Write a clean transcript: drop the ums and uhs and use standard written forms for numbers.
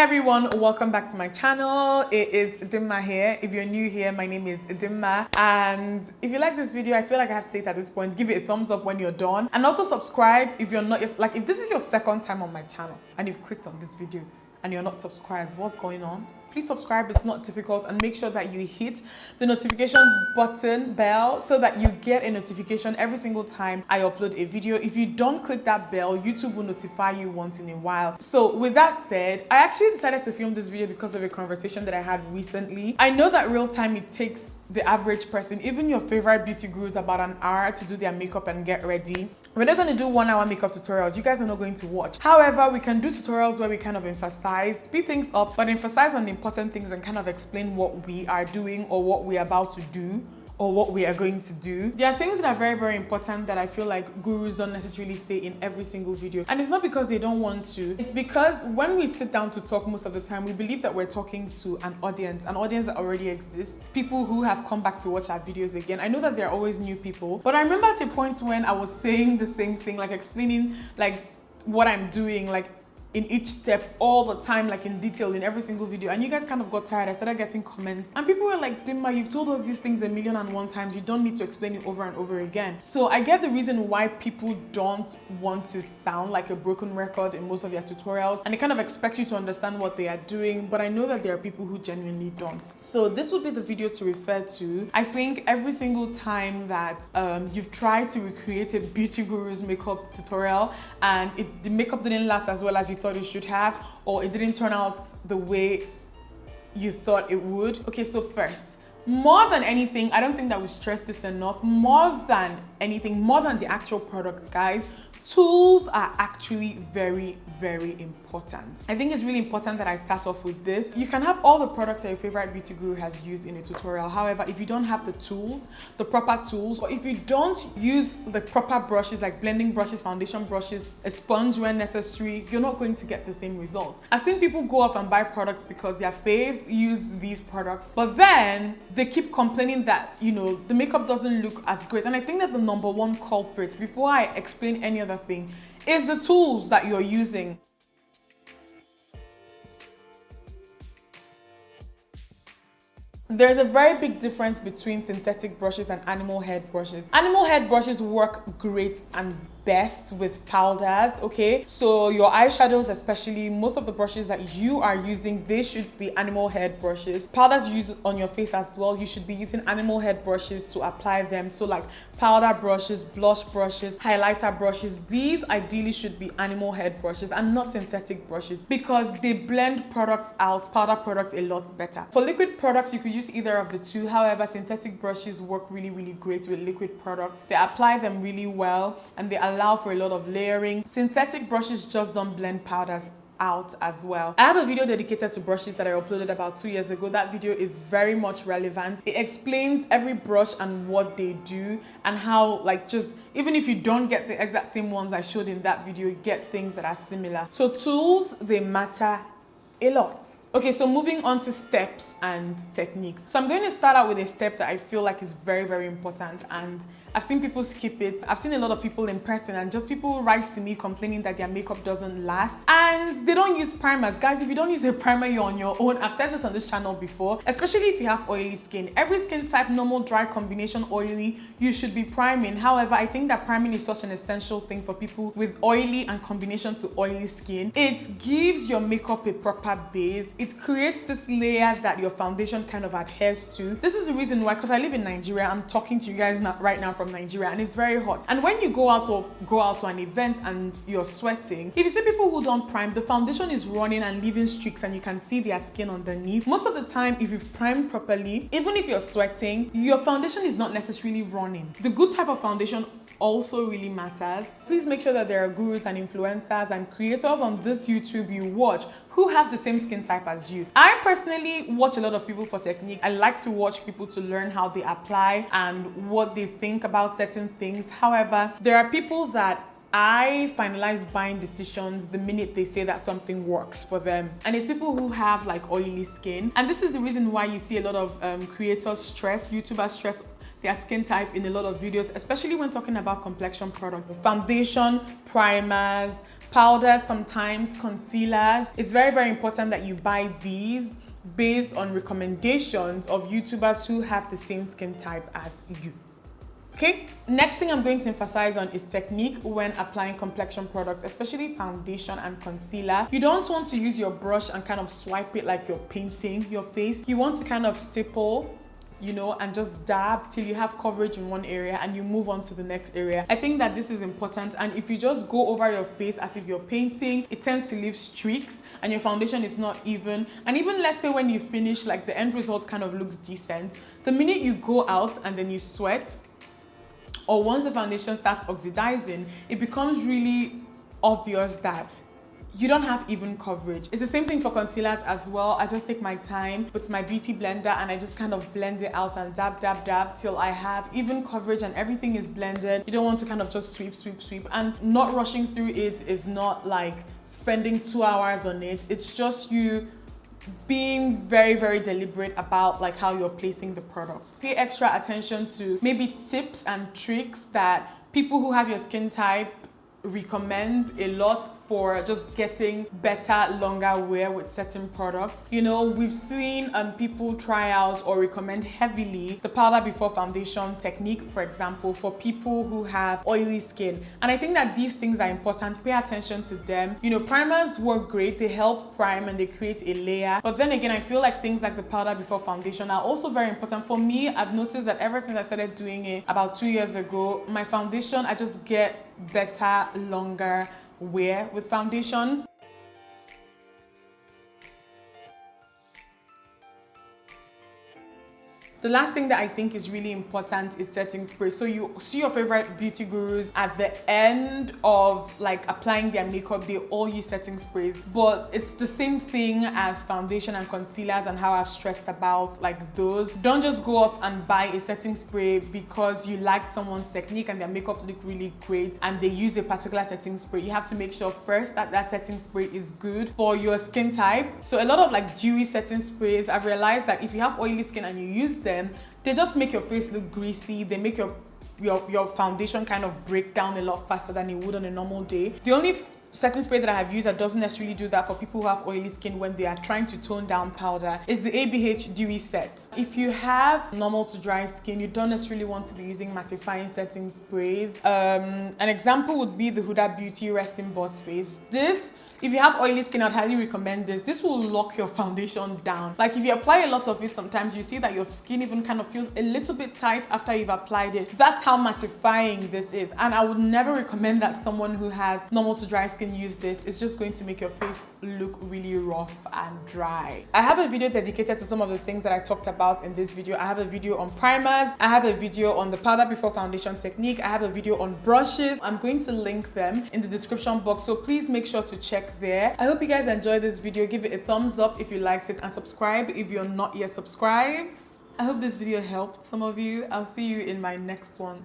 everyone, welcome back to my channel. It is Dimma here. If you're new here, my name is Dimma, and if you like this video, I feel like I have to say it at this point, give it a thumbs up when you're done, and also subscribe if you're not, like if this is your second time on my channel and you've clicked on this video and you're not subscribed, what's going on? Please subscribe, it's not difficult, and make sure that you hit the notification button bell so that you get a notification every single time I upload a video. If you don't click that bell, YouTube will notify you once in a while. So with that said, I actually decided to film this video because of a conversation that I had recently. I know that real time it takes the average person, even your favorite beauty gurus, about an hour to do their makeup and get ready. We're not going to do 1 hour makeup tutorials. You guys are not going to watch. However, we can do tutorials where we kind of emphasize, speed things up, but emphasize on the important things and kind of explain what we are doing or what we're about to do or what we are going to do. There are things that are very, very important that I feel like gurus don't necessarily say in every single video. And it's not because they don't want to. It's because when we sit down to talk most of the time, we believe that we're talking to an audience that already exists, people who have come back to watch our videos again. I know that there are always new people, but I remember at a point when I was saying the same thing, like explaining like what I'm doing, like in each step all the time, like in detail in every single video, and you guys kind of got tired. I started getting comments and people were like, Dimma, you've told us these things 1,000,001 times, you don't need to explain it over and over again. So I get the reason why people don't want to sound like a broken record in most of their tutorials, and they kind of expect you to understand what they are doing, but I know that there are people who genuinely don't. So this would be the video to refer to. I think every single time that you've tried to recreate a beauty guru's makeup tutorial and the makeup didn't last as well as you thought it should have, or it didn't turn out the way you thought it would. Okay, so first, more than anything, I don't think that we stress this enough, more than anything, more than the actual products, guys, tools are actually very, very important. I think it's really important that I start off with this. You can have all the products that your favorite beauty guru has used in a tutorial. However, if you don't have the tools, the proper tools, or if you don't use the proper brushes like blending brushes, foundation brushes, a sponge when necessary, you're not going to get the same results. I've seen people go off and buy products because their fave use these products, but then they keep complaining that, you know, the makeup doesn't look as great. And I think that the number one culprit, before I explain any other thing, is the tools that you're using. There's a very big difference between synthetic brushes and animal head brushes. Animal head brushes work great and best with powders, okay? So your eyeshadows, especially, most of the brushes that you are using, they should be animal head brushes. Powders you use on your face as well, you should be using animal head brushes to apply them. So like powder brushes, blush brushes, highlighter brushes, these ideally should be animal head brushes and not synthetic brushes, because they blend products out, powder products, a lot better. For liquid products, you could use either of the two. However, synthetic brushes work really, really great with liquid products. They apply them really well and they allow for a lot of layering. Synthetic brushes just don't blend powders out as well. I have a video dedicated to brushes that I uploaded about 2 years ago. That video is very much relevant. It explains every brush and what they do and how, like, just even if you don't get the exact same ones I showed in that video, you get things that are similar. So tools, they matter a lot. Okay, so moving on to steps and techniques. So I'm going to start out with a step that I feel like is very, very important, and I've seen people skip it. I've seen a lot of people in person and just people write to me complaining that their makeup doesn't last and they don't use primers. Guys, if you don't use a primer, you're on your own. I've said this on this channel before, especially if you have oily skin. Every skin type, normal, dry, combination, oily, you should be priming. However, I think that priming is such an essential thing for people with oily and combination to oily skin. It gives your makeup a proper base. It creates this layer that your foundation kind of adheres to. This is the reason why, because I live in Nigeria, I'm talking to you guys right now from Nigeria, and it's very hot. And when you go out to an event and you're sweating, if you see people who don't prime, the foundation is running and leaving streaks and you can see their skin underneath. Most of the time, if you've primed properly, even if you're sweating, your foundation is not necessarily running. The good type of foundation also really matters. Please make sure that there are gurus and influencers and creators on this YouTube you watch who have the same skin type as you. I personally watch a lot of people for technique. I like to watch people to learn how they apply and what they think about certain things. However, there are people that I finalize buying decisions the minute they say that something works for them. And it's people who have like oily skin. And this is the reason why you see a lot of creators stress, YouTubers stress their skin type in a lot of videos, especially when talking about complexion products, foundation, primers, powders, sometimes concealers. It's very, very important that you buy these based on recommendations of YouTubers who have the same skin type as you. Okay, next thing I'm going to emphasize on is technique when applying complexion products, especially foundation and concealer. You don't want to use your brush and kind of swipe it like you're painting your face. You want to kind of stipple, you know, and just dab till you have coverage in one area and you move on to the next area. I think that this is important, and if you just go over your face as if you're painting, it tends to leave streaks and your foundation is not even. And even let's say when you finish, like the end result kind of looks decent. The minute you go out and then you sweat, or once the foundation starts oxidizing, it becomes really obvious that you don't have even coverage. It's the same thing for concealers as well. I just take my time with my beauty blender and I just kind of blend it out and dab, dab, dab till I have even coverage and everything is blended. You don't want to kind of just sweep, sweep, sweep. And not rushing through it is not like spending 2 hours on it. It's just you being very, very deliberate about like how you're placing the product. Pay extra attention to maybe tips and tricks that people who have your skin type recommend a lot for just getting better, longer wear with certain products. You know, we've seen people try out or recommend heavily the powder before foundation technique, for example, for people who have oily skin. And I think that these things are important. Pay attention to them. You know, primers work great. They help prime and they create a layer. But then again, I feel like things like the powder before foundation are also very important. For me, I've noticed that ever since I started doing it about 2 years ago, my foundation, I just get better, longer wear with foundation. The last thing that I think is really important is setting spray. So you see your favorite beauty gurus at the end of like applying their makeup, they all use setting sprays, but it's the same thing as foundation and concealers and how I've stressed about like those. Don't just go off and buy a setting spray because you like someone's technique and their makeup look really great and they use a particular setting spray. You have to make sure first that that setting spray is good for your skin type. So a lot of like dewy setting sprays, I've realized that if you have oily skin and you use them, they just make your face look greasy. They make your foundation kind of break down a lot faster than it would on a normal day. The only setting spray that I have used that doesn't necessarily do that for people who have oily skin when they are trying to tone down powder is the ABH Dewy Set. If you have normal to dry skin, you don't necessarily want to be using mattifying setting sprays. An example would be the Huda Beauty Resting Boss Face. This, if you have oily skin, I'd highly recommend this. This will lock your foundation down. Like if you apply a lot of it, sometimes you see that your skin even kind of feels a little bit tight after you've applied it. That's how mattifying this is. And I would never recommend that someone who has normal to dry skin use this. It's just going to make your face look really rough and dry. I have a video dedicated to some of the things that I talked about in this video. I have a video on primers. I have a video on the powder before foundation technique. I have a video on brushes. I'm going to link them in the description box, so please make sure to check there. I hope you guys enjoyed this video. Give it a thumbs up if you liked it and subscribe if you're not yet subscribed. I hope this video helped some of you. I'll see you in my next one.